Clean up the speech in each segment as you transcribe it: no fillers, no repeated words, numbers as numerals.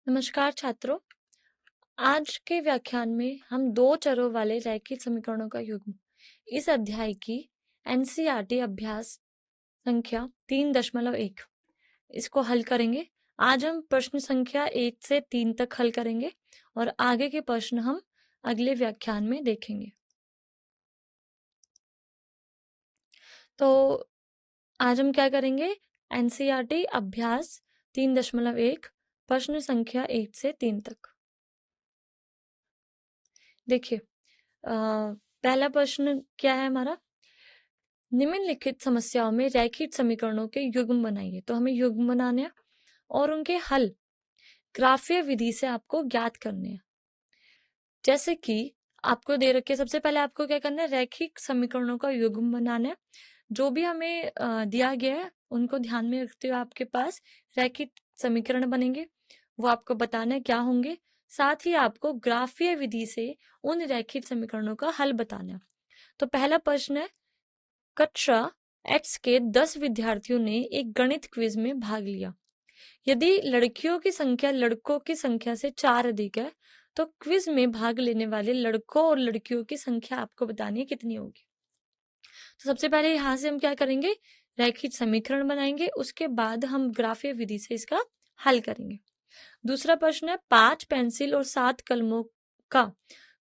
नमस्कार छात्रों। आज के व्याख्यान में हम दो चरों वाले रैखिक समीकरणों का युग्म इस अध्याय की एनसीईआरटी अभ्यास संख्या 3.1 इसको हल करेंगे। आज हम प्रश्न संख्या 1 से 3 तक हल करेंगे और आगे के प्रश्न हम अगले व्याख्यान में देखेंगे। तो आज हम क्या करेंगे? एनसीईआरटी अभ्यास 3.1 प्रश्न संख्या 1 से 3 तक। देखिए, पहला प्रश्न क्या है हमारा? निम्नलिखित समस्याओं में रैखिक समीकरणों के युग्म बनाइए। तो हमें युग्म बनाने हैं और उनके हल ग्राफीय विधि से आपको ज्ञात करने हैं। जैसे कि आपको दे रखे, सबसे पहले आपको क्या करना है? रैखिक समीकरणों का युग्म बनाना है। जो भी हमें दिया गया है उनको ध्यान में रखते हुए आपके पास रैखिक समीकरण बनेंगे, वो आपको बताना है क्या होंगे। साथ ही आपको ग्राफीय विधि से उन रैखिक समीकरणों का हल बताना है। तो पहला प्रश्न है, कक्षा एक्स के 10 विद्यार्थियों ने एक गणित क्विज में भाग लिया। यदि लड़कियों की संख्या लड़कों की संख्या से 4 अधिक है तो क्विज में भाग लेने वाले लड़कों और लड़कियों की संख्या आपको बतानी है कितनी होगी। तो सबसे पहले यहाँ से हम क्या करेंगे? रैखिक समीकरण बनाएंगे, उसके बाद हम ग्राफीय विधि से इसका हल करेंगे। दूसरा प्रश्न है, 5 पेंसिल और 7 कलमों का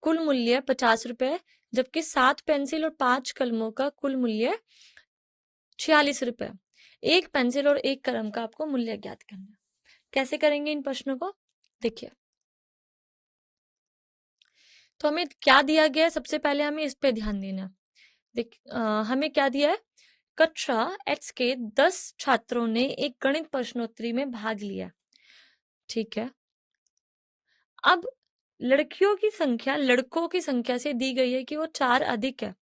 कुल मूल्य 50 रुपए, जबकि 7 पेंसिल और 5 कलमों का कुल मूल्य 46 रुपए। एक पेंसिल और एक कलम का आपको मूल्य ज्ञात करना है। कैसे करेंगे इन प्रश्नों को? देखिए, तो हमें क्या दिया गया है? सबसे पहले हमें इस पे ध्यान देना। हमें क्या दिया है? कक्षा एक्स के 10 छात्रों ने एक गणित प्रश्नोत्तरी में भाग लिया। ठीक है, अब लड़कियों की संख्या लड़कों की संख्या से दी गई है कि वो 4 अधिक है।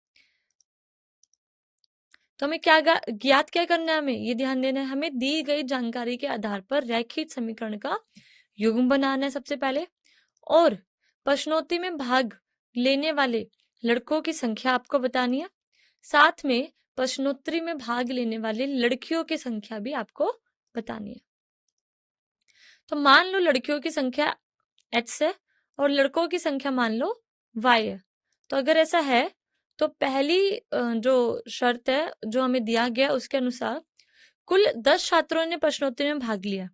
तो हमें क्या ज्ञात क्या करना है? हमें ये ध्यान देना है, हमें दी गई जानकारी के आधार पर रैखिक समीकरण का युग्म बनाना है सबसे पहले, और प्रश्नोत्तरी में भाग लेने वाले लड़कों की संख्या आपको बतानी है। साथ में प्रश्नोत्तरी में भाग लेने वाले लड़कियों की संख्या भी आपको बतानी है। तो मान लो लड़कियों की संख्या x है और लड़कों की संख्या मान लो y है। तो अगर ऐसा है तो पहली जो शर्त है जो हमें दिया गया उसके अनुसार कुल 10 छात्रों ने प्रश्नोत्तरी में भाग लिया,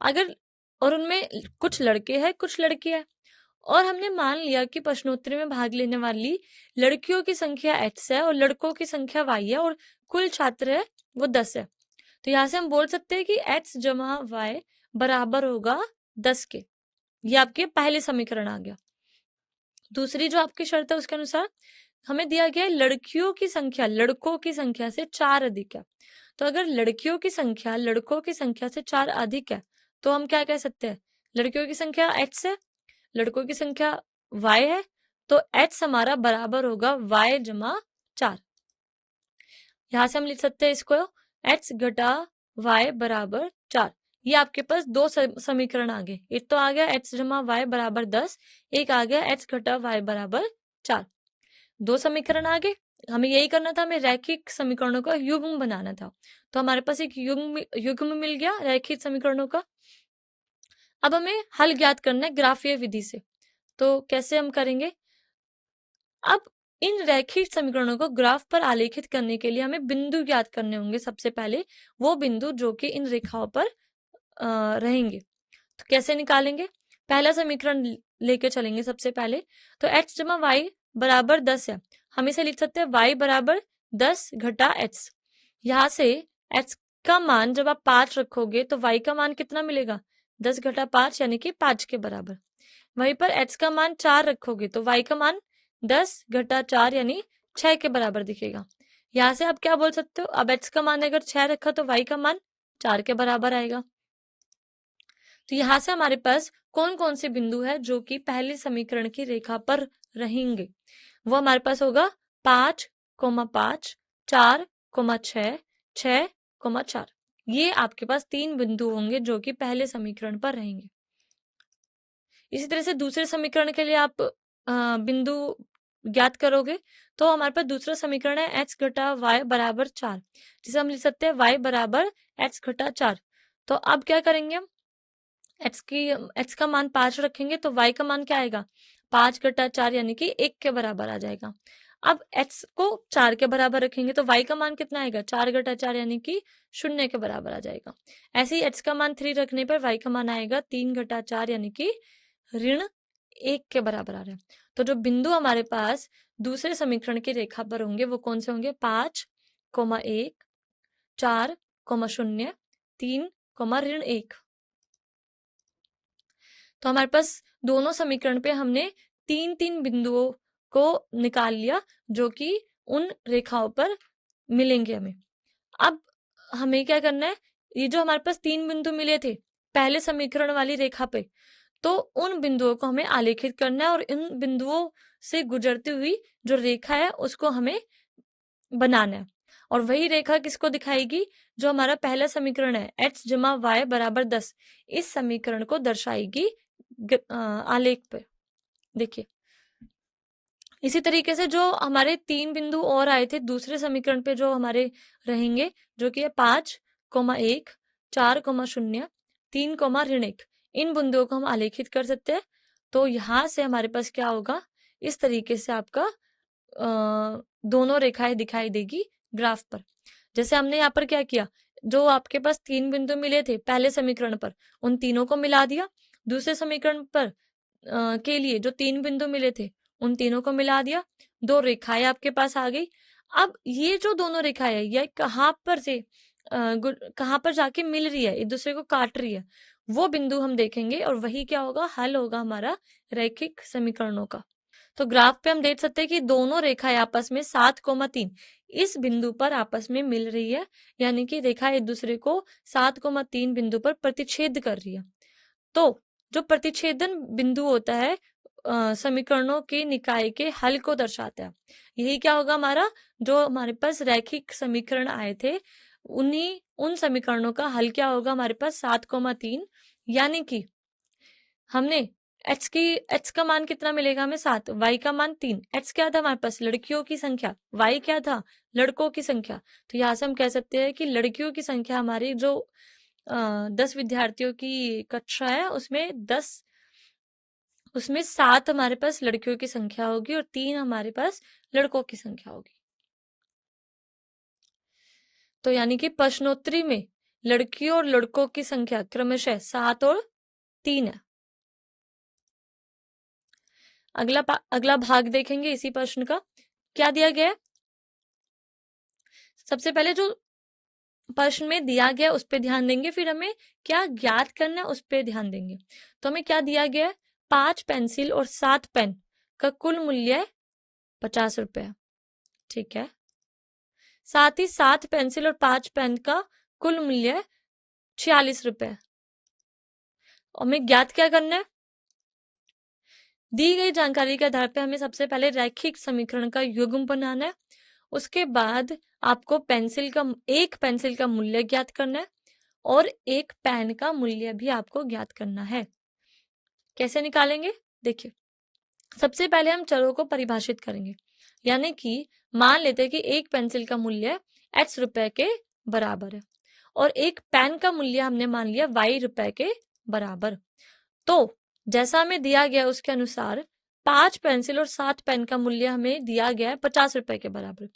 अगर और उनमें कुछ लड़के हैं कुछ लड़की है, और हमने मान लिया कि प्रश्नोत्तरी में भाग लेने वाली लड़कियों की संख्या x है और लड़कों की संख्या y है और कुल छात्र है वो 10 है। तो यहाँ से हम बोल सकते हैं कि x जमा y बराबर होगा 10 के। ये आपके पहले समीकरण आ गया। दूसरी जो आपकी शर्त है उसके अनुसार हमें दिया गया है लड़कियों की संख्या लड़कों की संख्या से 4 अधिक है। तो अगर लड़कियों की संख्या लड़कों की संख्या से 4 अधिक है तो हम क्या कह सकते हैं? लड़कियों की संख्या x है, लड़कों की संख्या y है, तो x हमारा बराबर होगा y जमा 4। यहाँ से हम लिख सकते हैं इसको x घटा y बराबर 4। ये आपके पास दो समीकरण आ गए। एक तो आ गया x जमा y बराबर 10, एक आ गया x घटा y बराबर 4। दो समीकरण आ गए। हमें यही करना था, हमें रैखिक समीकरणों का युग्म बनाना था। तो हमारे पास एक युग्म मिल गया रैखिक समीकरणों का। अब हमें हल ज्ञात करना है ग्राफीय विधि से। तो कैसे हम करेंगे? अब इन रैखिक समीकरणों को ग्राफ पर आलेखित करने के लिए हमें बिंदु ज्ञात करने होंगे। सबसे पहले वो बिंदु जो कि इन रेखाओं पर रहेंगे। तो कैसे निकालेंगे? पहला समीकरण लेके चलेंगे सबसे पहले। तो x जमा वाई बराबर 10 है, हम इसे लिख सकते हैं y बराबर 10 घटा x। यहाँ से x का मान जब आप 5 रखोगे तो y का मान कितना मिलेगा? 10 घटा 5 यानी कि 5 के बराबर। वहीं पर x का मान 4 रखोगे तो y का मान 10 घटा 4 यानी 6 के बराबर दिखेगा। यहाँ से आप क्या बोल सकते हो? अब x का मान अगर 6 रखा तो y का मान 4 के बराबर आएगा। तो यहाँ से हमारे पास कौन कौन से बिंदु है जो कि पहले समीकरण की रेखा पर रहेंगे? वो हमारे पास होगा 5, 5, 4, 6, 6, 4। ये आपके पास 3 बिंदु होंगे जो कि पहले समीकरण पर रहेंगे। इसी तरह से दूसरे समीकरण के लिए आप बिंदु ज्ञात करोगे तो हमारे पास दूसरा समीकरण है x घटा y बराबर 4, जिसे हम लिख सकते हैं y बराबर x घटा 4। तो अब क्या करेंगे हम? x का मान 5 रखेंगे तो y का मान क्या आएगा, 5 घटा 4 यानी कि 1 के बराबर आ जाएगा। अब x को 4 के बराबर रखेंगे तो y का मान कितना आएगा, 4 घटा 4 यानी कि 0 के बराबर आ जाएगा। ऐसे ही x का मान 3 रखने पर y का मान आएगा 3 घटा 4 यानी कि ऋण 1 के बराबर आ रहा है। तो जो बिंदु हमारे पास दूसरे समीकरण की रेखा पर होंगे वो कौन से होंगे, 5, 1, 4, 0, 3, ऋण 1। तो हमारे पास दोनों समीकरण पे हमने 3 बिंदुओं को निकाल लिया जो कि उन रेखाओं पर मिलेंगे हमें। अब हमें क्या करना है, ये जो हमारे पास 3 बिंदु मिले थे पहले समीकरण वाली रेखा पे, तो उन बिंदुओं को हमें आलेखित करना है और इन बिंदुओं से गुजरती हुई जो रेखा है उसको हमें बनाना है। और वही रेखा किसको दिखाएगी, जो हमारा पहला समीकरण है x जमा y बराबर 10, इस समीकरण को दर्शाएगी आलेख पे। देखिए इसी तरीके से जो हमारे 3 बिंदु और आए थे दूसरे समीकरण पे जो हमारे रहेंगे, जो कि है 5, 1, 4, 0, 3, ऋण 1, इन बिंदुओं को हम आलेखित कर सकते हैं। तो यहाँ से हमारे पास क्या होगा, इस तरीके से आपका दोनों रेखाएं दिखाई देगी ग्राफ पर। जैसे हमने यहाँ पर क्या किया, जो आपके पास 3 बिंदु मिले थे पहले समीकरण पर उन तीनों को मिला दिया, दूसरे समीकरण पर के लिए जो 3 बिंदु मिले थे उन तीनों को मिला दिया, 2 रेखाएं आपके पास आ गई। अब ये जो दोनों रेखाएं है ये कहाँ पर जाके मिल रही है, एक दूसरे को काट रही है, वो बिंदु हम देखेंगे और वही क्या होगा, हल होगा हमारा रैखिक समीकरणों का। तो ग्राफ पे हम देख सकते हैं कि दोनों रेखाएं आपस में 7,3 इस बिंदु पर आपस में मिल रही है, यानी कि रेखा एक दूसरे को 7,3 बिंदु पर प्रतिच्छेद कर रही है। तो जो प्रतिच्छेदन बिंदु होता है समीकरणों के निकाय के हल को दर्शाता है। यही क्या होगा हमारा, जो हमारे पास रैखिक समीकरण आए थे उन समीकरणों का हल क्या होगा हमारे पास 7,3, यानी कि हमने x का मान कितना मिलेगा हमें 7, y का मान 3, x क्या था हमारे पास लड़कियों की संख्या, y क्या था लड़कों की संख्या। तो यहाँ से हम कह सकते हैं कि लड़कियों की संख्या हमारी जो 10 विद्यार्थियों की कक्षा है उसमें 7 हमारे पास लड़कियों की संख्या होगी और 3 हमारे पास लड़कों की संख्या होगी। तो यानी कि प्रश्नोत्तरी में लड़कियों और लड़कों की संख्या क्रमशः 7 और 3 है। अगला भाग देखेंगे इसी प्रश्न का, क्या दिया गया है। सबसे पहले जो प्रश्न में दिया गया उस पर ध्यान देंगे, फिर हमें क्या ज्ञात करना है उस पर ध्यान देंगे। तो हमें क्या दिया गया है, 5 पेंसिल और 7 पेन का कुल मूल्य 50 रुपए, ठीक है। साथ ही 7 पेंसिल और 5 पेन का कुल मूल्य 46 रुपए। हमें ज्ञात क्या करना है, दी गई जानकारी के आधार पर हमें सबसे पहले रैखिक समीकरण का युग्म बनाना है। उसके बाद आपको एक पेंसिल का मूल्य ज्ञात करना है और एक पेन का मूल्य भी आपको ज्ञात करना है। कैसे निकालेंगे, देखिए सबसे पहले हम चरों को परिभाषित करेंगे, यानी कि मान लेते हैं कि एक पेंसिल का मूल्य x रुपए के बराबर है और एक पेन का मूल्य हमने मान लिया y रुपए के बराबर। तो जैसा हमें दिया गया उसके अनुसार 5 पेंसिल और 7 पेन का मूल्य हमें दिया गया है 50 रुपए के बराबर।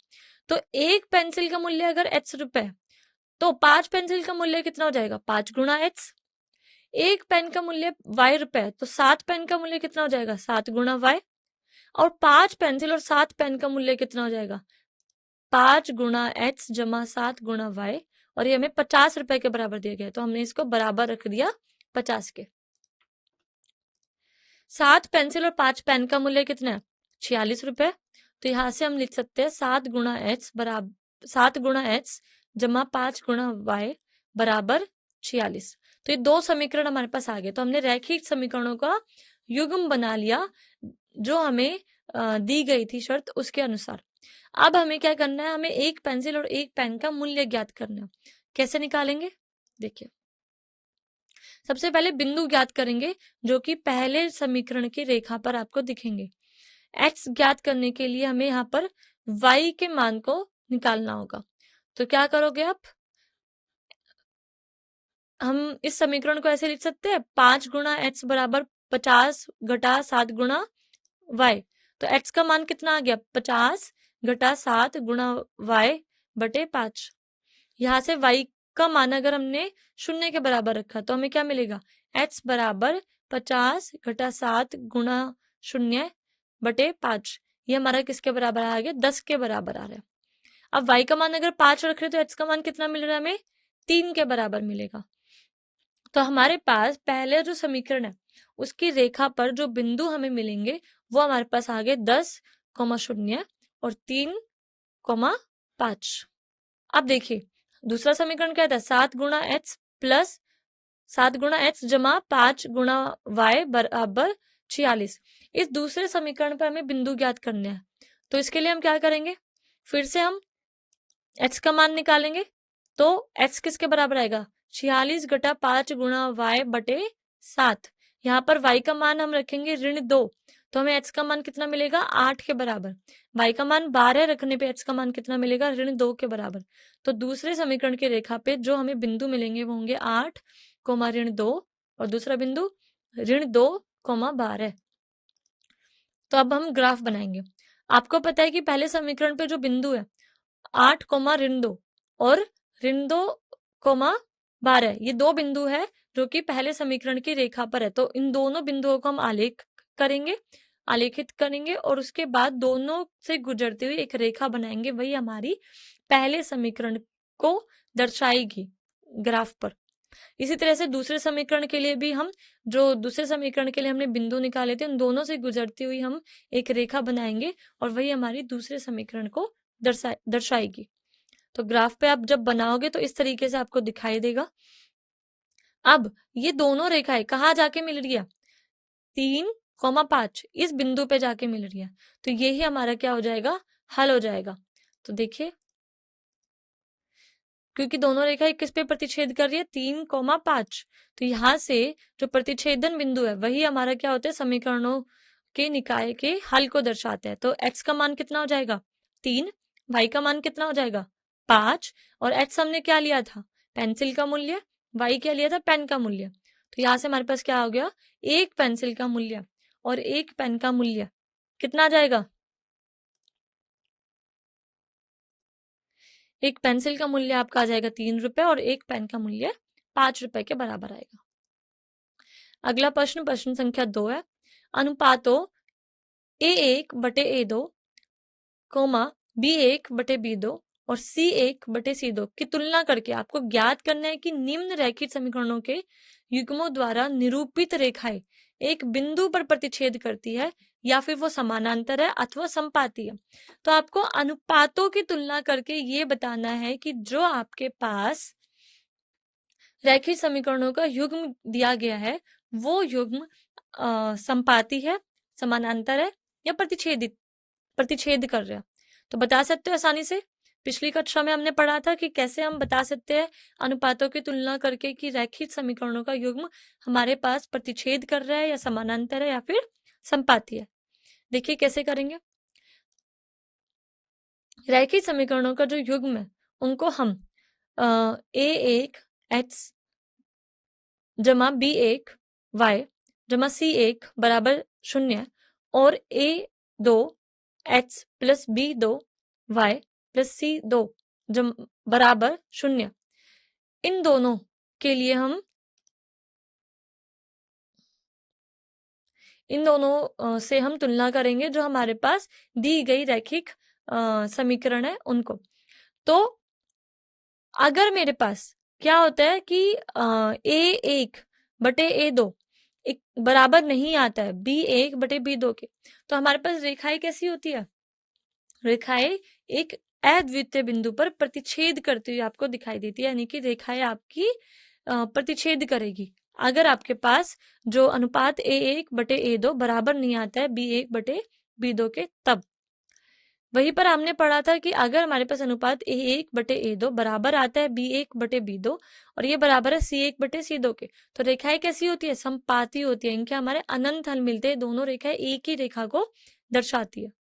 तो एक पेंसिल का मूल्य अगर x रुपए, तो 5 पेंसिल का मूल्य कितना हो जाएगा, 5 गुणा x। एक पेन का मूल्य y रुपए, तो 7 पेन का मूल्य कितना हो जाएगा, 7 गुणा y। और 5 पेंसिल और 7 पेन का मूल्य कितना हो जाएगा, 5 गुणा x जमा 7 गुणा y, और ये हमें 50 रुपए के बराबर दिया गया, तो हमने इसको बराबर रख दिया 50 के। 7 पेंसिल और 5 पेन का मूल्य कितना है, 46 रुपए। तो यहाँ से हम लिख सकते हैं 7 गुणा x जमा 5 गुणा y बराबर 46। तो ये 2 समीकरण हमारे पास आ गए। तो हमने रैखिक समीकरणों का युग्म बना लिया जो हमें दी गई थी शर्त उसके अनुसार। अब हमें क्या करना है, हमें एक पेंसिल और एक पेन का मूल्य ज्ञात करना है। कैसे निकालेंगे, देखिए सबसे पहले बिंदु ज्ञात करेंगे जो कि पहले समीकरण की रेखा पर आपको दिखेंगे। x ज्ञात करने के लिए हमें यहाँ पर y के मान को निकालना होगा। तो क्या करोगे आप, हम इस समीकरण को ऐसे लिख सकते हैं, 5 गुणा x बराबर 50 घटा 7 गुणा y। तो x का मान कितना आ गया, 50 घटा 7 गुणा y बटे 5। यहाँ से y का मान अगर हमने 0 के बराबर रखा तो हमें क्या मिलेगा, x बराबर 50 घटा 7 गुणा 0 बटे 5। ये हमारा किसके बराबर आ गया, 10 के बराबर आ रहा है। अब y का मान अगर 5 रख रहे तो x का मान कितना मिल रहा है हमें, 3 के बराबर मिलेगा। तो हमारे पास पहले जो समीकरण है उसकी रेखा पर जो बिंदु हमें मिलेंगे वो हमारे पास आ गए 10,0 और 3,5। अब देखिए दूसरा समीकरण क्या था, 7 गुणा एक्स प्लस 7 गुणा एक्स जमा 5 गुणा वाई बराबर 46। इस दूसरे समीकरण पर हमें बिंदु ज्ञात करने हैं। तो इसके लिए हम क्या करेंगे, फिर से हम एक्स का मान निकालेंगे। तो एक्स किसके बराबर आएगा, 46 घटा 5 गुणा वाई बटे 7। यहाँ पर y का मान हम रखेंगे ऋण 2, तो हमें x का मान कितना मिलेगा, 8 के बराबर। y का मान 12 रखने पे x का मान कितना मिलेगा, ऋण 2 के बराबर। तो दूसरे समीकरण की रेखा पे जो हमें बिंदु मिलेंगे वो होंगे 8, ऋण 2 और दूसरा बिंदु ऋण 2, 12। तो अब हम ग्राफ बनाएंगे। आपको पता है कि पहले समीकरण पे जो बिंदु है 8, ऋण 2 और ऋण 2, 12, ये दो बिंदु है जो कि पहले समीकरण की रेखा पर है। तो इन दोनों बिंदुओं को हम आलेखित करेंगे और उसके बाद दोनों से गुजरती हुई एक रेखा बनाएंगे, वही हमारी पहले समीकरण को दर्शाएगी ग्राफ पर। इसी तरह से दूसरे समीकरण के लिए भी हम जो दूसरे समीकरण के लिए हमने बिंदु निकाले थे उन दोनों से गुजरती हुई हम एक रेखा बनाएंगे और वही हमारी दूसरे समीकरण को दर्शाएगी। तो ग्राफ पे आप जब बनाओगे तो इस तरीके से आपको दिखाई देगा। अब ये दोनों रेखाएं कहाँ जाके मिल रही है, 3,5 इस बिंदु पे जाके मिल रही है। तो यही हमारा क्या हो जाएगा, हल हो जाएगा। तो देखिए क्योंकि दोनों रेखाएं किस पे प्रतिच्छेद कर रही है, 3,5। तो यहाँ से जो प्रतिच्छेदन बिंदु है वही हमारा क्या होता है, समीकरणों के निकाय के हल को दर्शाते हैं। तो x का मान कितना हो जाएगा, 3, y का मान कितना हो जाएगा, 5 और x हमने क्या लिया था, पेंसिल का मूल्य, y क्या लिया था, पेन का मूल्य। तो यहाँ से हमारे पास क्या हो गया, एक पेंसिल का मूल्य और एक पेन का मूल्य कितना आ जाएगा, एक पेंसिल का मूल्य आपका आ जाएगा 3 रुपए और एक पेन का मूल्य 5 रुपए के बराबर आएगा। अगला प्रश्न संख्या 2 है, अनुपातों A1 बटे A2, B1 बटे B2 और C1 बटे C2 की तुलना करके आपको ज्ञात करना है कि निम्न रैखिक समीकरणों के युग्मों द्वारा निरूपित रेखाएं एक बिंदु पर प्रतिच्छेद करती है या फिर वो समानांतर है अथवा समपाती है। तो आपको अनुपातों की तुलना करके ये बताना है कि जो आपके पास रैखिक समीकरणों का युग्म दिया गया है वो युग्म समपाती है, समानांतर है या प्रतिच्छेद कर रहा है। तो बता सकते हो आसानी से। पिछली कक्षा में हमने पढ़ा था कि कैसे हम बता सकते हैं अनुपातों की तुलना करके कि रैखिक समीकरणों का युग्म हमारे पास प्रतिच्छेद कर रहा है या समानांतर है या फिर समपाती है। देखिए कैसे करेंगे। रैखिक समीकरणों का जो युग्म है उनको हम A1 x जमा B1 y जमा C1 बराबर 0 और A2 x plus B2 y plus C2 बराबर 0, इन दोनों के लिए हम इन दोनों से हम तुलना करेंगे जो हमारे पास दी गई रैखिक समीकरण है उनको। तो अगर मेरे पास क्या होता है कि A1 बटे A2 एक बराबर नहीं आता है B1 बटे B2 के, तो हमारे पास रेखाएं कैसी होती है, रेखाएं एक अद्वितीय बिंदु पर प्रतिच्छेद करती हुई आपको दिखाई देती है, यानी कि रेखाएं आपकी प्रतिच्छेद करेगी अगर आपके पास जो अनुपात A1 बटे A2 बराबर नहीं आता है B1 बटे B2 के। तब वहीं पर हमने पढ़ा था कि अगर हमारे पास अनुपात A1 बटे A2 बराबर आता है B1 बटे B2 और ये बराबर है C1 बटे C2 के, तो रेखाएं कैसी होती है, समपाती होती है। इनके हमारे अनंत हल मिलते हैं, दोनों रेखाएं एक ही रेखा को दर्शाती है।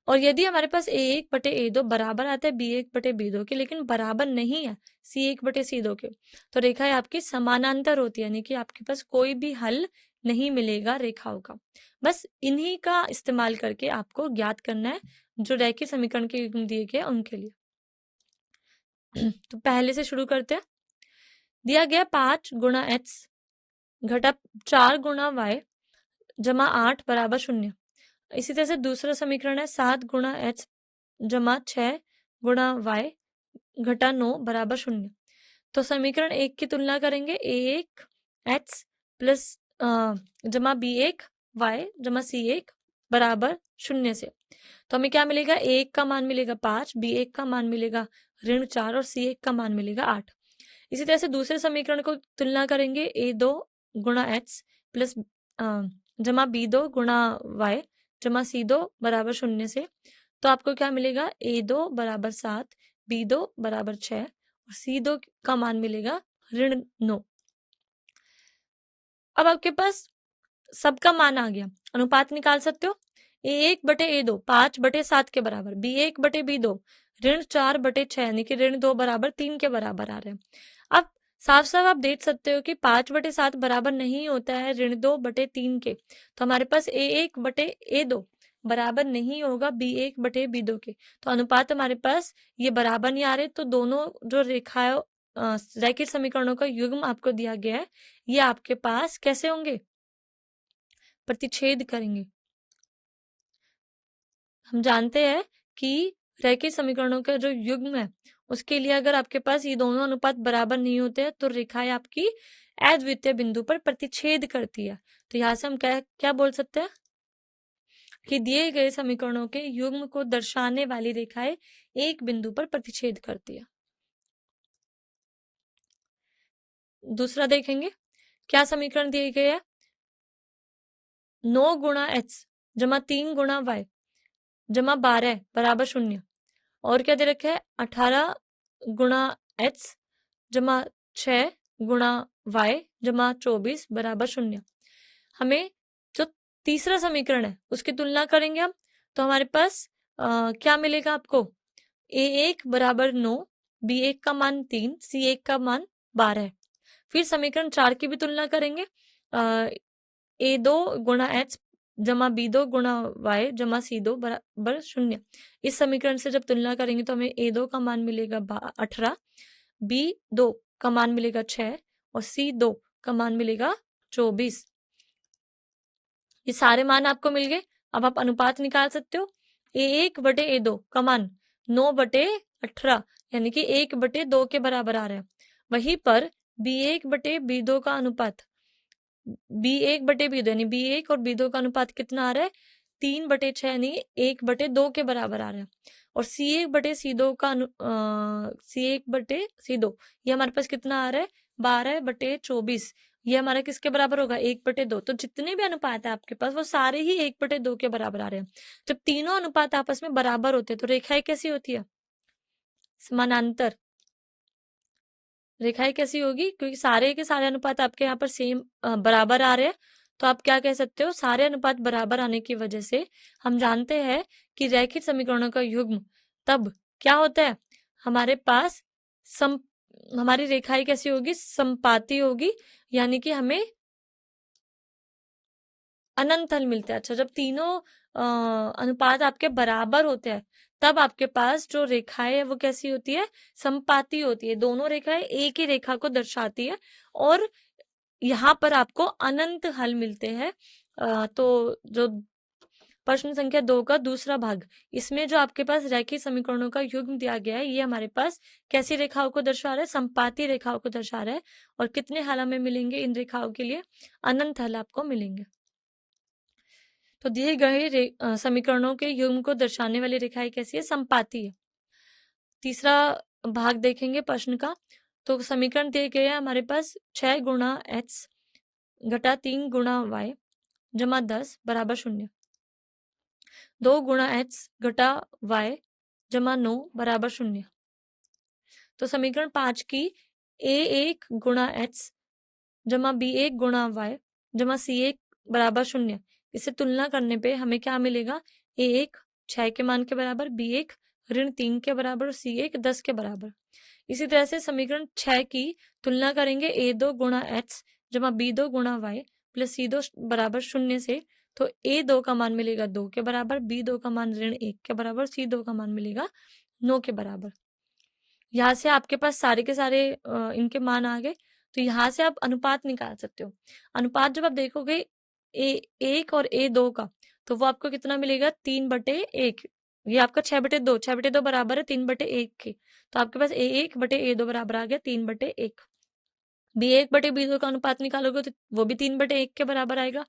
और यदि हमारे पास a1/a2 बराबर आता है b1/b2 के, लेकिन बराबर नहीं है c1/c2 के, तो रेखाएं आपकी समानांतर होती है, यानी कि आपके पास कोई भी हल नहीं मिलेगा रेखाओं का। बस इन्हीं का इस्तेमाल करके आपको ज्ञात करना है जो रेखीय समीकरण के युग्म दिए गए उनके लिए। तो पहले से शुरू करते हैं। दिया गया 5 गुणा x घटा 4 गुणा y जमा 8 बराबर 0। इसी तरह से दूसरा समीकरण है 7 गुणा x जमा 6 गुणा y घटा 9 बराबर 0। तो समीकरण 1 की तुलना करेंगे, a1 x प्लस जमा b1 y जमा c1 बराबर 0 से। तो हमें क्या मिलेगा, a1 का मान मिलेगा 5, b1 का मान मिलेगा -4 और c1 का मान मिलेगा 8। इसी तरह से दूसरे समीकरण को तुलना करेंगे, a2 गुणा x प्लस जमा b2 गुणा y जमा c2 बराबर 0 से। तो आपको क्या मिलेगा, a2 बराबर 7, b2 बराबर 6 और c2 का मान मिलेगा -9। अब आपके पास सबका मान आ गया, अनुपात निकाल सकते हो। a1/a2 5/7 के बराबर, b1/b2 -4/6 यानी कि -2 बराबर 3 के बराबर आ रहे हैं। अब साफ साफ आप देख सकते हो कि 5/7 बराबर नहीं होता है -2/3 के, तो हमारे पास a1/a2 बराबर नहीं होगा b1/b2 के। तो अनुपात हमारे पास ये बराबर नहीं आ रहे, तो दोनों जो रेखाएं रैखिक समीकरणों का युग्म आपको दिया गया है, ये आपके पास कैसे होंगे, प्रतिच्छेद करेंगे। हम जानते हैं कि रैखिक समीकरणों का जो युग्म है उसके लिए अगर आपके पास ये दोनों अनुपात बराबर नहीं होते हैं तो रेखाएं आपकी अद्वितीय बिंदु पर प्रतिच्छेद करती है। तो यहाँ से हम क्या बोल सकते हैं कि दिए गए समीकरणों के युग्म को दर्शाने वाली रेखाएं एक बिंदु पर प्रतिच्छेद करती है। दूसरा देखेंगे, क्या समीकरण दिए गए हैं, 9 गुणा x जमा 3 गुणा y जमा 12 बराबर 0। और क्या दे रखा है, 18 गुणा x जमा 6 गुणा y जमा 24 बराबर 0। हमें जो तीसरा समीकरण है उसकी तुलना करेंगे हम, तो हमारे पास क्या मिलेगा आपको, a1 बराबर 9, b1 का मान 3, c1 का मान 12 है। फिर समीकरण 4 की भी तुलना करेंगे, a2 गुणा x जमा b2 गुणा y जमा c2 बराबर 0। इस समीकरण से जब तुलना करेंगे तो हमें a2 का मान मिलेगा 18, b2 का मान मिलेगा 6 और c2 का मान मिलेगा 24। ये सारे मान आपको मिल गए। अब आप अनुपात निकाल सकते हो, a1/a2 का मान 9/18 यानी कि 1/2 के बराबर आ रहा है। वहीं पर b1/b2 का अनुपात, b1/b2 यानी b1 और b2 का अनुपात कितना आ रहा है, 3/6 यानी 1/2 के बराबर आ रहा है। और c1/c2 का c1/c2 ये हमारे पास कितना आ रहा है, 12/24। ये हमारा किसके बराबर होगा, 1/2। तो जितने भी अनुपात है आपके पास वो सारे ही 1/2 के बराबर आ रहे हैं। जब तीनों अनुपात आपस में बराबर होते हैं तो रेखाएं कैसी होती है, समानांतर। रेखाएं कैसी होगी, क्योंकि सारे के सारे अनुपात आपके यहाँ पर सेम बराबर आ रहे हैं, तो आप क्या कह सकते हो, सारे अनुपात बराबर आने की वजह से हम जानते हैं कि रैखिक समीकरणों का युग्म तब क्या होता है, हमारे पास हमारी रेखाएं कैसी होगी, समपाती होगी, यानी कि हमें अनंत हल मिलता है। अच्छा, जब तीनों अनुपात आपके बराबर होते हैं तब आपके पास जो रेखाएं है वो कैसी होती है, समपाती होती है। दोनों रेखाएं एक ही रेखा को दर्शाती है और यहाँ पर आपको अनंत हल मिलते हैं। तो जो प्रश्न संख्या 2 का दूसरा भाग, इसमें जो आपके पास रैखिक समीकरणों का युग्म दिया गया है ये हमारे पास कैसी रेखाओं को दर्शा रहा है, समपाती रेखाओं को दर्शा रहा है। और कितने हल हमें मिलेंगे इन रेखाओं के लिए, अनंत हल आपको मिलेंगे। तो दिए गए समीकरणों के युग्म को दर्शाने वाली रेखाएं कैसी है, समपाती है। तीसरा भाग देखेंगे प्रश्न का, तो समीकरण दिए गए हैं हमारे पास 6 गुणा x घटा 3 गुणा y जमा 10 बराबर 0। 2 गुणा x घटा y जमा 9 बराबर 0। तो समीकरण 5 की a1 गुणा x जमा b1 गुणा y जमा c1 बराबर 0, इससे तुलना करने पे हमें क्या मिलेगा, a1 6 के मान के बराबर, B1 ऋण 3 के बराबर और C1 10 के बराबर। इसी तरह से समीकरण 6 की तुलना करेंगे A2 गुणा x जमा B2 गुणा y प्लस C2 बराबर 0 से, तो A2 का मान मिलेगा 2 के बराबर, B2 का मान ऋण 1 के बराबर, C2 का मान मिलेगा 9 के बराबर। यहाँ से आपके पास सारे के सारे इनके मान आ गए, तो यहाँ से आप अनुपात निकाल सकते हो। अनुपात जब आप देखोगे A1 और A2 का, तो वो आपको कितना मिलेगा 3/1। ये आपका 6/2, 6/2 बराबर है 3/1 के, तो आपके पास A1/A2 बराबर आ गया 3/1। B1/B2 का अनुपात निकालोगे तो वो भी 3/1 के बराबर आएगा।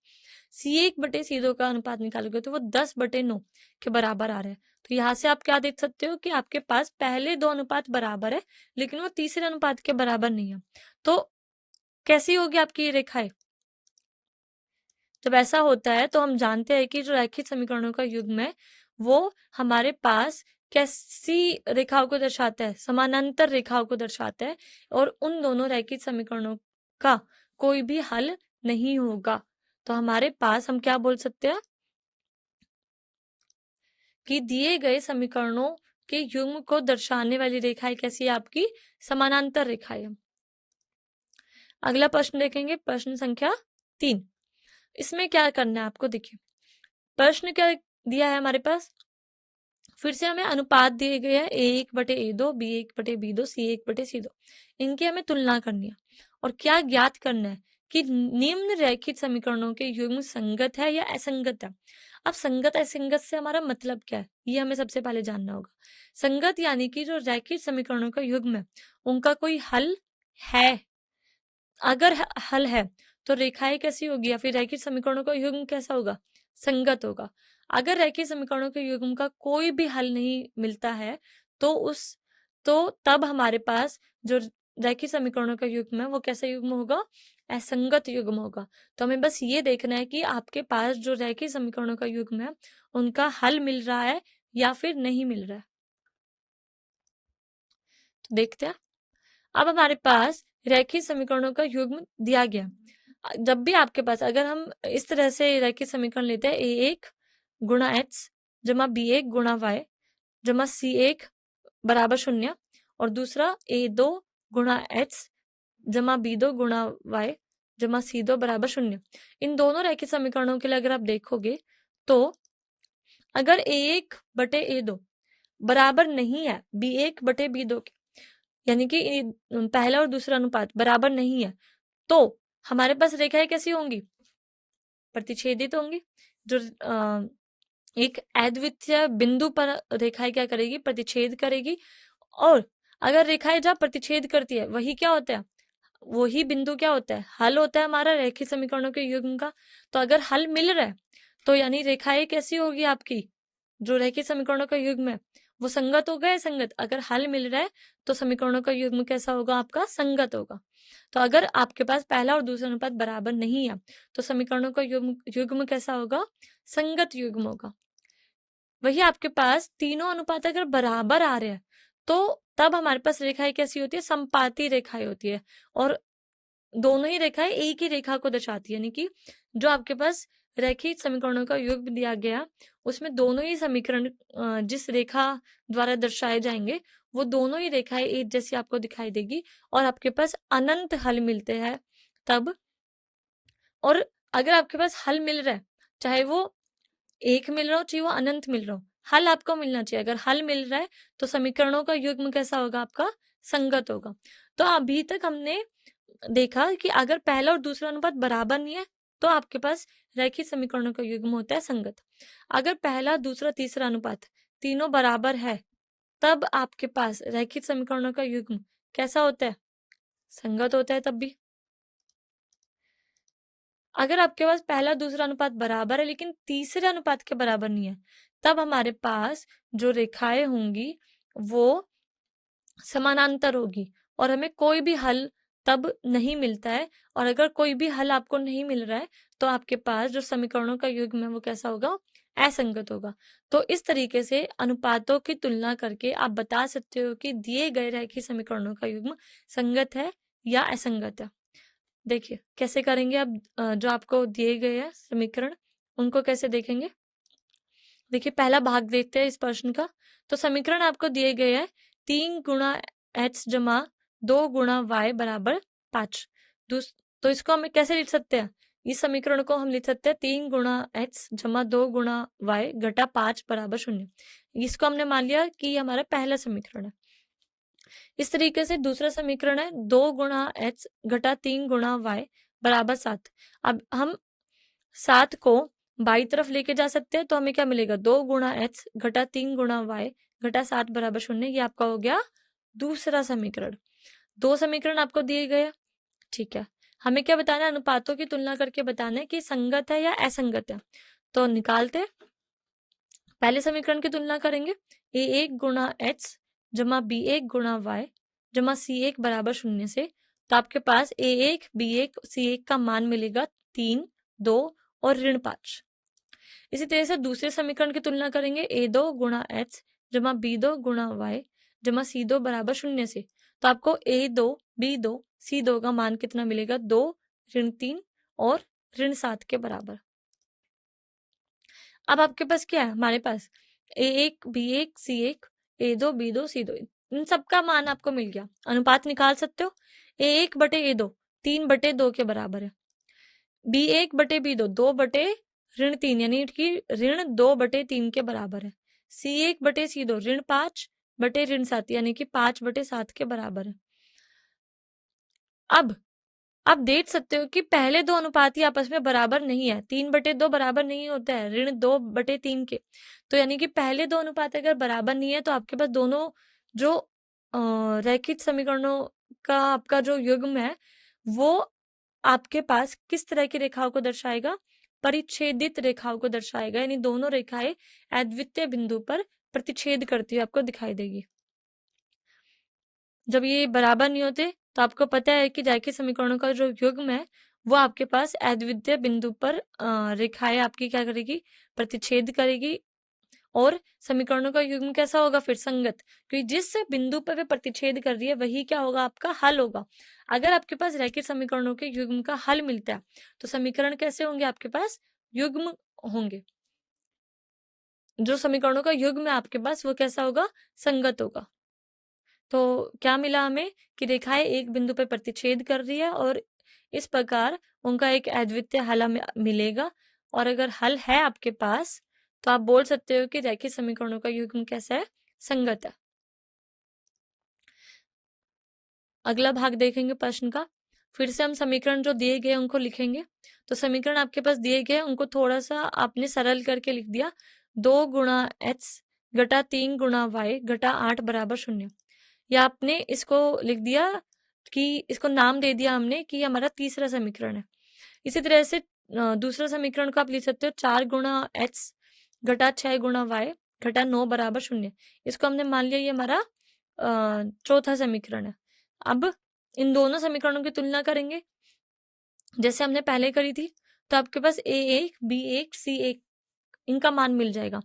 C1/C2 का अनुपात निकालोगे तो वो 10/9 के बराबर आ रहा है। तो यहाँ से आप क्या देख सकते हो कि आपके पास पहले 2 अनुपात बराबर है, लेकिन वो तीसरे अनुपात के बराबर नहीं है। तो कैसी होगी आपकी ये रेखाएं? जब ऐसा होता है तो हम जानते हैं कि जो रैखिक समीकरणों का युग्म है वो हमारे पास कैसी रेखाओं को दर्शाता है? समानांतर रेखाओं को दर्शाता है, और उन दोनों रैखिक समीकरणों का कोई भी हल नहीं होगा। तो हमारे पास हम क्या बोल सकते हैं कि दिए गए समीकरणों के युग्म को दर्शाने वाली रेखाएं कैसी है? आपकी समानांतर रेखाएं। अगला प्रश्न देखेंगे, प्रश्न संख्या 3। इसमें क्या करना है आपको? देखिए प्रश्न क्या दिया है हमारे पास, फिर से हमें अनुपात दिए गए हैं A1/A2, B1/B2, C1/C2। इनकी हमें तुलना करनी है और क्या ज्ञात करना है कि निम्न रैखिक समीकरणों के युग्म संगत है या असंगत है। अब संगत असंगत से हमारा मतलब क्या है, ये हमें सबसे पहले जानना होगा। संगत यानी कि जो रैखिक समीकरणों का युग्म है उनका कोई हल है। अगर हल है तो रेखाएं कैसी होगी, या फिर रैखिक समीकरणों का युग्म कैसा होगा? संगत होगा। अगर रैखिक समीकरणों के युग्म का कोई भी हल नहीं मिलता है तो तब हमारे पास जो रैखिक समीकरणों का युग्म है वो कैसा युग्म होगा? असंगत युग्म होगा। तो हमें बस ये देखना है कि आपके पास जो रैखिक समीकरणों का युग्म है उनका हल मिल रहा है या फिर नहीं मिल रहा है। तो देखते हैं। अब हमारे पास रैखिक समीकरणों का युग्म दिया गया। जब भी आपके पास, अगर हम इस तरह से रैखिक समीकरण लेते हैं, A1 गुणा x जमा B1 गुणा y जमा C1 बराबर 0, और दूसरा A2 गुणा x जमा B2 गुणा y जमा C2 बराबर 0। इन दोनों रैखिक समीकरणों के लिए अगर आप देखोगे तो अगर A1/A2 बराबर नहीं है B1/B2 के, यानी कि पहला और दूसरा अनुपात बराबर नहीं है, तो हमारे पास रेखाएं कैसी होंगी? प्रतिच्छेदित होंगी। जो एक अद्वितीय बिंदु पर रेखाएं क्या करेगी? प्रतिच्छेद करेगी। और अगर रेखाएं जहाँ प्रतिच्छेद करती है वही क्या होता है? वही बिंदु क्या होता है? हल होता है हमारा रैखिक समीकरणों के युग्म का। तो अगर हल मिल रहा है तो यानी रेखाएं कैसी होगी आपकी? जो रैखिक समीकरणों का युग्म है वो संगत होगा या संगत? अगर हल मिल रहा है तो समीकरणों का युग्म कैसा होगा? आपका संगत होगा। तो अगर आपके पास पहला और दूसरा अनुपात बराबर नहीं है तो समीकरणों का युग्म कैसा होगा? संगत युग्म होगा। वही आपके पास तीनों अनुपात अगर बराबर आ रहे हैं तो तब हमारे पास रेखाएं कैसी होती है? संपाती रेखाएं होती है, और दोनों ही रेखाएं एक ही रेखा को दर्शाती है। यानी कि जो आपके पास रैखिक समीकरणों का युग्म दिया गया उसमें दोनों ही समीकरण जिस रेखा द्वारा दर्शाए जाएंगे वो दोनों ही रेखाएं एक जैसी आपको दिखाई देगी, और आपके पास अनंत हल मिलते हैं तब। और अगर आपके पास हल मिल रहा है, चाहे वो एक मिल रहा हो चाहे वो अनंत मिल रहा हो, हल आपको मिलना चाहिए। अगर हल मिल रहा है तो समीकरणों का युग्म कैसा होगा? आपका संगत होगा। तो अभी तक हमने देखा कि अगर पहला और दूसरा अनुपात बराबर नहीं है तो आपके पास रैखिक समीकरणों का युग्म होता है संगत। अगर पहला, दूसरा, तीसरा अनुपात तीनों बराबर है तब आपके पास रैखिक समीकरणों का युग्म कैसा होता है? संगत होता है तब भी। अगर आपके पास पहला, दूसरा अनुपात बराबर है लेकिन तीसरे अनुपात के बराबर नहीं है, तब हमारे पास जो रेखाएं होंगी वो समानांतर होगी और हमें कोई भी हल तब नहीं मिलता है। और अगर कोई भी हल आपको नहीं मिल रहा है तो आपके पास जो समीकरणों का युग्म है वो कैसा होगा? असंगत होगा। तो इस तरीके से अनुपातों की तुलना करके आप बता सकते हो कि दिए गए रैखिक समीकरणों का युग्म संगत है या असंगत है। देखिए कैसे करेंगे। अब जो आपको दिए गए हैं समीकरण उनको कैसे देखेंगे। देखिए पहला भाग देखते हैं इस प्रश्न का। तो समीकरण आपको दिए गए हैं 3 गुणा x जमा 2 गुणा y बराबर 5। तो इसको हम कैसे लिख सकते हैं? इस समीकरण को हम लिख सकते हैं 3 गुणा x जमा 2 गुणा y घटा 5 बराबर 0। इसको हमने मान लिया कि ये हमारा पहला समीकरण है। इस तरीके से दूसरा समीकरण है 2 गुणा x घटा 3 गुणा y बराबर 7। अब हम 7 को बाई तरफ लेके जा सकते हैं, तो हमें क्या मिलेगा? 2 गुणा x घटा 3 गुणा y घटा 7 बराबर 0। ये आपका हो गया दूसरा समीकरण। 2 समीकरण आपको दिए गए हैं, ठीक है। हमें क्या बताना है? अनुपातों की तुलना करके बताना है कि संगत है या असंगत है। तो निकालते हैं। पहले समीकरण की तुलना करेंगे। a1 गुणा x जमा b1 गुणा y जमा c1 बराबर 0 से। तो आपके पास a1 b1 c1 का मान मिलेगा 3, 2 और ऋण 5। इसी तरह से दूसरे समीकरण की तुलना करेंगे। a2 गुणा x जमा b2 गुणा y जमा c2 बराबर 0 से। तो आपको a2 b2 c2 का मान कितना मिलेगा? 2, ऋण 3 और ऋण 7 के बराबर। अब आपके पास क्या है? हमारे पास a1 b1 c1 a2 b2 c2 इन सबका मान आपको मिल गया। अनुपात निकाल सकते हो। a1 बटे a2 3 बटे 2 के बराबर है। b1 बटे b2 2 बटे ऋण 3 यानी कि ऋण 2 बटे 3 के बराबर है। c1 बटे c2 ऋण 5 बटे ऋण 7 यानी कि 5 बटे 7 के बराबर है। अब आप देख सकते हो कि पहले दो अनुपात ही आपस में बराबर नहीं है। 3/2 बराबर नहीं होता है ऋण 2/3 के। तो यानी कि पहले दो अनुपात अगर बराबर नहीं है, तो आपके पास दोनों जो रैखिक समीकरणों का आपका जो युग्म है, वो आपके पास किस तरह की रेखाओं को दर्शाएगा? परिच्छेदित रेखाओं को दर्शाएगा। यानी दोनों रेखाएं अद्वितीय बिंदु पर प्रतिच्छेद करती हुई आपको दिखाई देगी। जब ये बराबर नहीं होते, तो आपको पता है कि रैखिक समीकरणों का जो युग्म है, वो आपके पास अद्वितीय बिंदु पर रेखाएं आपकी क्या करेगी? प्रतिच्छेद करेगी। और समीकरणों का युग्म कैसा होगा? फिर संगत, क्योंकि जिस बिंदु पर वे प्रतिच्छेद कर रही है वही क्या होगा? आपका हल होगा। अगर आपके पास रैखिक समीकरणों के युग्म का हल मिलता है, तो समीकरण कैसे होंगे? आपके पास युग्म होंगे। जो समीकरणों का युग्म है आपके पास, वो कैसा होगा? संगत होगा। तो क्या मिला हमें? कि रेखाएं एक बिंदु पर प्रतिच्छेद कर रही है और इस प्रकार उनका एक अद्वितीय हल हमें मिलेगा। और अगर हल है आपके पास, तो आप बोल सकते हो कि रैखिक समीकरणों का युग्म कैसा है? संगत है। अगला भाग देखेंगे प्रश्न का। फिर से हम समीकरण जो दिए गए उनको लिखेंगे। तो समीकरण आपके पास दिए गए, उनको थोड़ा सा आपने सरल करके लिख दिया। 2 गुणा x घटा 3 गुणा y घटा 8 बराबर 0। या आपने इसको लिख दिया कि इसको नाम दे दिया हमने कि हमारा तीसरा समीकरण है। इसी तरह से दूसरा समीकरण को आप लिख सकते हो 4 गुणा x घटा 6 गुणा y घटा 9 बराबर 0। इसको हमने मान लिया ये हमारा चौथा समीकरण है। अब इन दोनों समीकरणों की तुलना करेंगे जैसे हमने पहले करी थी। तो आपके पास a1 b1 c1 इनका मान मिल जाएगा।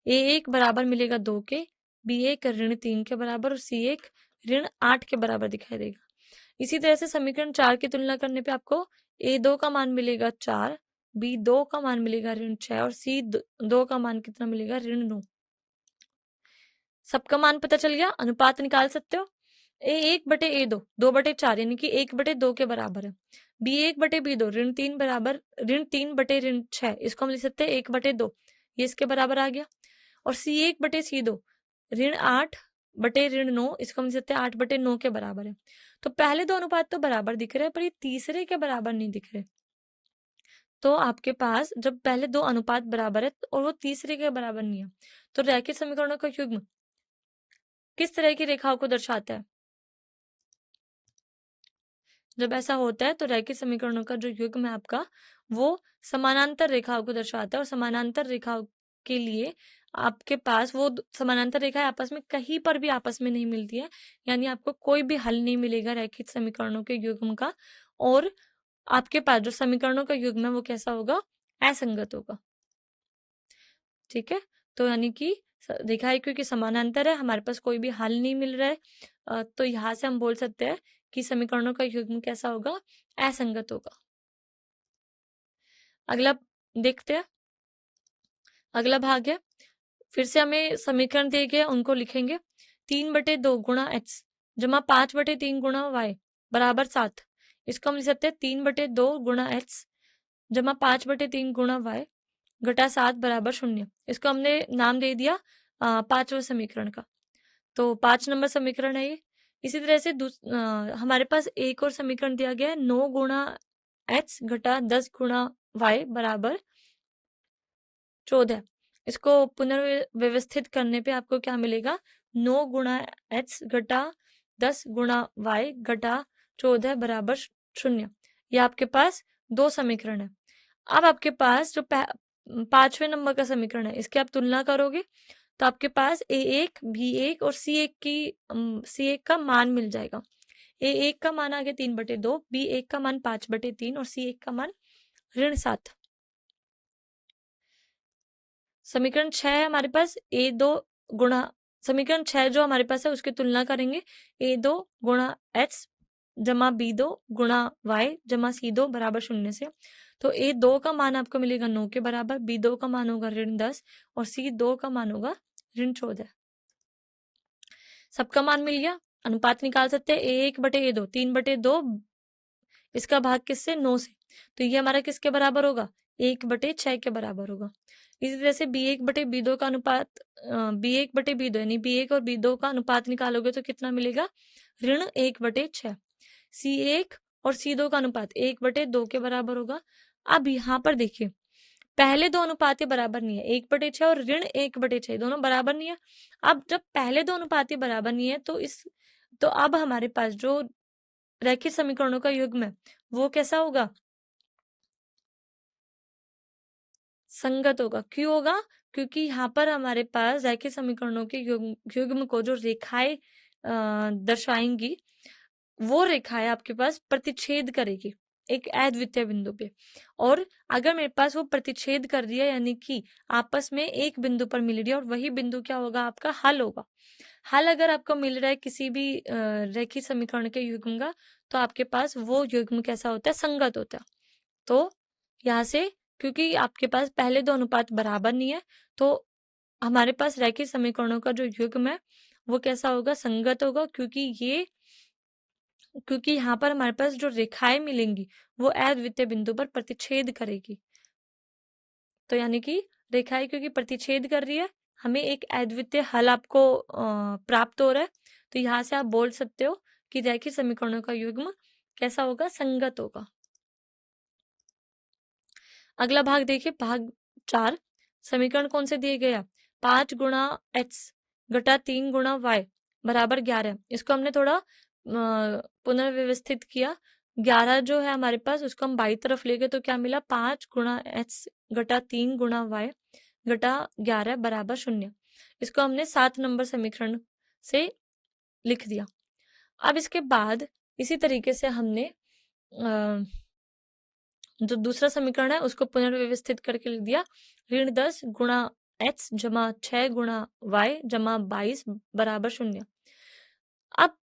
a1 बराबर मिलेगा 2 के, b1 ऋण 3 के बराबर और c1 ऋण 8 के बराबर दिखाई देगा। इसी तरह से समीकरण 4 की तुलना करने पे आपको a2 का मान मिलेगा 4, b2 का मान मिलेगा ऋण 6 और c2 का मान कितना मिलेगा? ऋण 9। सबका मान पता चल गया। अनुपात निकाल सकते हो। a1 बटे a2 2/4 यानी कि 1/2 के बराबर है। b1 बटे b2 ऋण 3 बराबर ऋण 3 बटे ऋण 6, इसको हम लिख सकते हैं 1/2, ये इसके बराबर आ गया। और c1 बटे c2 ऋण 8 बटे ऋण 9, इसको हम लिख सकते हैं 8/9 के बराबर है। तो पहले दो अनुपात तो बराबर दिख रहे हैं, पर ये तीसरे के बराबर नहीं दिख रहे। तो आपके पास जब पहले दो अनुपात बराबर है और वो तीसरे के बराबर नहीं है, तो रैखिक समीकरणों का युग्म किस तरह की रेखाओं को दर्शाता है? जब ऐसा होता है तो रैखिक समीकरणों का जो युग्म है आपका, वो समानांतर रेखाओं को दर्शाता है। और समानांतर रेखाओं के लिए आपके पास वो समानांतर रेखाएं आपस में कहीं पर भी आपस में नहीं मिलती है, यानी आपको कोई भी हल नहीं मिलेगा रैखिक समीकरणों के युग्म का। और आपके पास जो समीकरणों का युग्म है वो कैसा होगा? असंगत होगा। ठीक है। तो यानी कि रेखाएं क्योंकि समानांतर है, हमारे पास कोई भी हल नहीं मिल रहा है, तो यहाँ से हम बोल सकते हैं कि समीकरणों का युग्म कैसा होगा? असंगत होगा। अगला देखते हैं। अगला भाग है फिर से हमें समीकरण दिए गए उनको लिखेंगे। 3/2 गुणा x जमा 5/3 गुणा y बराबर 7। इसको हम लिख सकते हैं 3/2 गुणा x जमा 5/3 गुणा y घटा 7 बराबर 0। इसको हमने नाम दे दिया 5वें समीकरण का। तो 5 नंबर समीकरण है ये। इसी तरह से हमारे पास एक और समीकरण दिया गया है 9 गुणा x घटा 10 गुणा y बराबर 14। इसको पुनर्व्यवस्थित करने पे आपको क्या मिलेगा, 9 गुणा x घटा 10 गुणा y घटा 14 बराबर 0। ये आपके पास दो समीकरण है। अब आपके पास जो 5वें नंबर का समीकरण है इसकी आप तुलना करोगे तो आपके पास a1, b1 और c1 का मान मिल जाएगा। a1 का मान आ गया 3/2, b1 का मान 5/3 और c1 का मान -7। समीकरण 6 है हमारे पास a2 गुणा, समीकरण 6 जो हमारे पास है उसकी तुलना करेंगे। a2 गुणा x जमा b2 गुणा y जमा c2 बराबर 0 से। तो a2 का मान आपको मिलेगा 9 के बराबर, b2 का मान होगा -10 और c2 का मान होगा -14। सबका मान मिल गया, अनुपात निकाल सकते हैं a1/a2, 3/2 इसका भाग किससे, 9 से। तो ये हमारा किसके बराबर होगा, 1/6 के बराबर होगा। इसी तरह से b1/b2 का अनुपात, b1/b2 यानी b1 और b2 का अनुपात निकालोगे तो कितना मिलेगा, -1/6। c1 और c2 का अनुपात 1/2 के बराबर होगा। अब यहाँ पर देखिए पहले दो अनुपात बराबर नहीं है, 1/6 और -1/6 दोनों बराबर नहीं है। अब जब पहले दो अनुपात बराबर नहीं है तो अब हमारे पास जो रैखिक समीकरणों का युग्म है वो कैसा होगा, संगत होगा। क्यों होगा, क्योंकि यहाँ पर हमारे पास रैखिक समीकरणों के युग्म को जो रेखाएं दर्शाएंगी वो रेखाएं आपके पास प्रतिच्छेद करेगी एक अद्वितीय बिंदु पे। और अगर मेरे पास वो प्रतिच्छेद कर रही है यानी कि आपस में एक बिंदु पर मिल रही है और वही बिंदु क्या होगा, आपका हल होगा। हल अगर आपको मिल रहा है किसी भी रैखिक समीकरण के युग्म का तो आपके पास वो युग्म कैसा होता है, संगत होता है। तो यहाँ से क्योंकि आपके पास पहले दो अनुपात बराबर नहीं है तो हमारे पास रैखिक समीकरणों का जो युग्म है वो कैसा होगा, संगत होगा। क्योंकि यहाँ पर हमारे पास जो रेखाएं मिलेंगी वो अद्वितीय बिंदु पर प्रतिच्छेद करेगी। तो यानी कि रेखाएं क्योंकि प्रतिच्छेद कर रही है हमें एक अद्वितीय हल आपको प्राप्त हो रहा है। तो यहाँ से आप बोल सकते हो कि रैखिक समीकरणों का युग्म कैसा होगा, संगत होगा। अगला भाग देखिए, भाग 4। समीकरण कौन से दिए गए, 5 गुणा x घटा 3 गुणा y बराबर 11। इसको हमने थोड़ा पुनर्व्यवस्थित किया। 11 जो है हमारे पास उसको हम बाई तरफ ले गए तो क्या मिला, 5 गुणा x घटा 3 गुणा y घटा 11 बराबर 0। इसको हमने 7 नंबर समीकरण से लिख दिया। अब इसके बाद इसी तरीके से हमने जो दूसरा समीकरण है उसको पुनर्व्यवस्थित करके लिख दिया। -10 गुणा x जमा 6 गुणा y जमा 22 बराबर 0। अब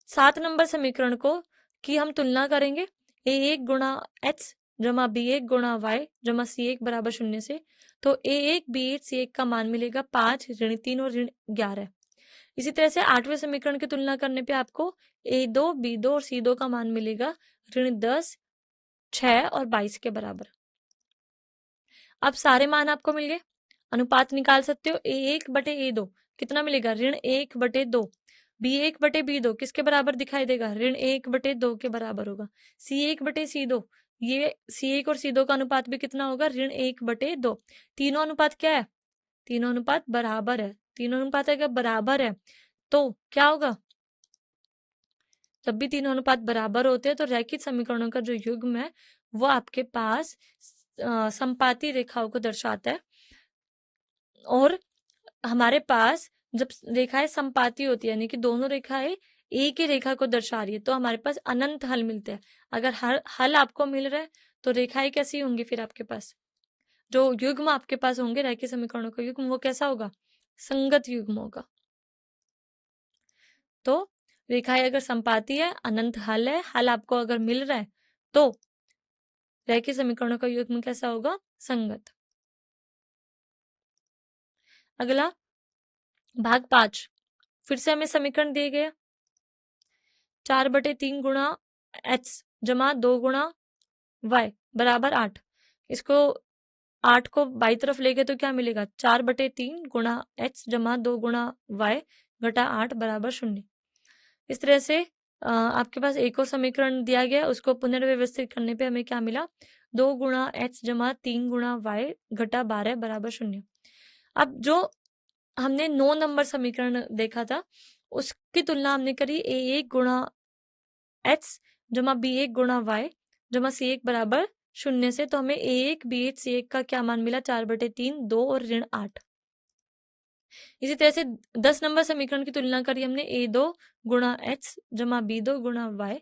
7 नंबर समीकरण की हम तुलना करेंगे a1 गुणा x जमा b1 गुणा y जमा c1 बराबर 0 से। तो a1 b1 c1 का मान मिलेगा 5, -3 और -11। इसी तरह से 8वें समीकरण की तुलना करने पे आपको a2 b2 और c2 का मान मिलेगा -10, 6 और 22 के बराबर। अब सारे मान आपको मिल गए, अनुपात निकाल सकते हो। a1/a2 कितना मिलेगा, -1/2। b1/b2 किसके बराबर दिखाई देगा, -1/2 के बराबर होगा। c1/c2 ये c1 और c2 का अनुपात भी कितना होगा, -1/2। तीनों अनुपात क्या है, तीनों अनुपात बराबर है। तीनों अनुपात अगर बराबर है तो क्या होगा, जब भी तीनों अनुपात बराबर होते हैं तो रैखिक समीकरणों का जो युग्म है वो आपके पास संपाती रेखाओं को दर्शाता है। और हमारे पास जब रेखाएं संपाती होती है यानी कि दोनों रेखाएं एक ही रेखा को दर्शा रही है तो हमारे पास अनंत हल मिलते हैं। अगर हल आपको मिल रहा है तो रेखाएं कैसी होंगी, फिर आपके पास जो युग्म आपके पास होंगे रैखिक समीकरणों का युग्म वो कैसा होगा, संगत युग्म होगा। तो रेखाएं अगर संपाती है, अनंत हल है, हल आपको अगर मिल रहा है तो रैखिक समीकरणों का युग्म कैसा होगा, संगत। अगला भाग 5, फिर से हमें समीकरण दिए गए 4/3 गुणा x जमा 2 गुणा y बराबर 8। इसको 8 को बाई तरफ ले गए तो क्या मिलेगा, 4/3 गुणा x जमा 2 गुणा y घटा 8 बराबर 0। इस तरह से आपके पास एक और समीकरण दिया गया, उसको पुनर्व्यवस्थित करने पे हमें क्या मिला, 2 गुणा x जमा 3 गुणा y घटा 12 बराबर 0। अब जो हमने 9 नंबर समीकरण देखा था उसकी तुलना हमने करी a1 गुणा x जमा b1 गुणा y जमा c1 बराबर 0 से, तो हमें a1 b1 c1 का क्या मान मिला, 4/3 2 और ऋण 8। इसी तरह से 10 नंबर समीकरण की तुलना करी हमने a2 गुणा x जमा b2 गुणा y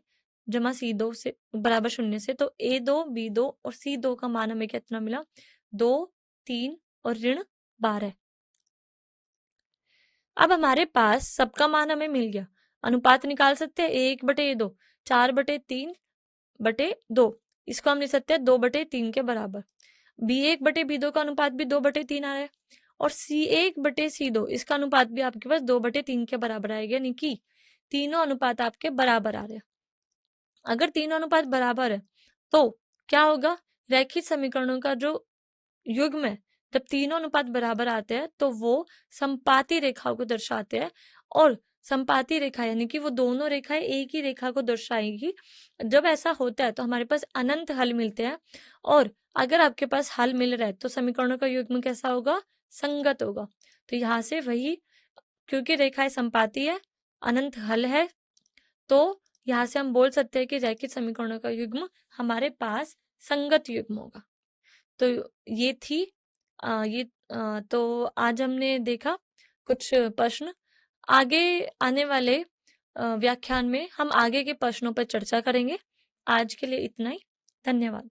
जमा c2 से बराबर 0 से, तो a2 b2 और c2 का मान हमें कितना मिला, 2 3 और ऋण 12। अब हमारे पास सबका मान हमें मिल गया, अनुपात निकाल सकते हैं, a1/a2 4/3/2, इसको हम लिख सकते हैं 2/3 के बराबर। b1/b2 का अनुपात भी 2/3 आ रहा है, और c1/c2 इसका अनुपात भी आपके पास 2/3 के बराबर आएगा, यानी कि तीनों अनुपात आपके बराबर आ रहे हैं। अगर तीनों अनुपात बराबर है तो क्या होगा, रैखिक समीकरणों का जो युग्म है, जब तीनों अनुपात बराबर आते हैं तो वो संपाती रेखाओं को दर्शाते हैं, और संपाती रेखा यानी कि वो दोनों रेखाएं एक ही रेखा को दर्शाएगी। जब ऐसा होता है तो हमारे पास अनंत हल मिलते हैं, और अगर आपके पास हल मिल रहा है तो समीकरणों का युग्म कैसा होगा, संगत होगा। तो यहाँ से वही, क्योंकि रेखाएं संपाती है, अनंत हल है, तो यहाँ से हम बोल सकते हैं कि रैखिक समीकरणों का युग्म हमारे पास संगत युग्म होगा। तो ये थी तो आज हमने देखा कुछ प्रश्न। आगे आने वाले व्याख्यान में हम आगे के प्रश्नों पर चर्चा करेंगे। आज के लिए इतना ही, धन्यवाद।